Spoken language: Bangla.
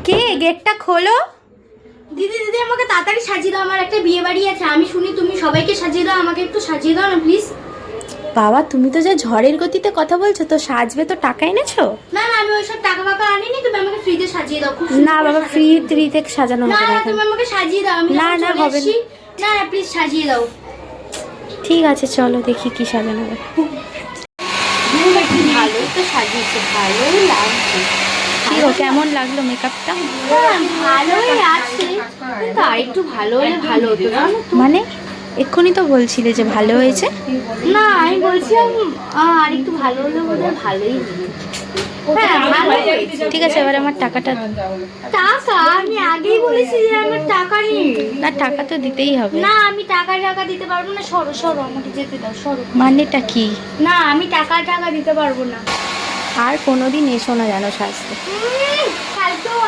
কে গেটটা খোলো? দিদি দিদি আমাকে তাড়াতাড়ি সাজিয়ে দাও, আমার একটা বিয়ে বাড়ি আছে। আমি শুনি তুমি সবাইকে সাজিয়ে দাও, আমাকে একটু সাজিয়ে দাও না প্লিজ। বাবা তুমি তো যা ঝড়ের গতিতে কথা বলছো, তো সাজবে তো টাকা এনেছো? না না, আমি ওইসব টাকা ফাকা আনিনি, তুমি আমাকে ফ্রিতে সাজিয়ে দাও। খুব না বাবা, ফ্রি থেকে সাজানো না হবে না না, এখানে। তুমি আমাকে সাজিয়ে দাও। আমি না, যখন না, চলে হবে না। এসেছি। না না প্লিজ সাজিয়ে দাও। ঠিক আছে চলো দেখি কি সাজানো হবে। ভালোই তো সাজিয়েছে, ভালোই লাগছে। কি গো, কেমন লাগলো মেকআপটা? হ্যাঁ, ভালোই আছে, কিন্তু আরেকটু ভালো হলে ভালো হতো, জানো তো? মানে এক্ষুনি তো বলছিলে যে ভালো হয়েছে। না আমি বলছিলাম আরেকটু ভালো হলে বোধহয় ভালোই হতো। হ্যাঁ ভালো হয়েছে। ঠিক আছে, এবার আমার টাকাটা। টাকা আমি আগেই বলেছি যে আমার টাকা নেই। না, টাকা তো দিতেই হবে। না আমি টাকা দিতে পারবো না, সরো সরো, আমাকে যেতে দাও, সরো। মানেটা কি? না আমি টাকা দিতে পারবো না। আর কোনোদিন এসো না জানো সাজতে। কালকেও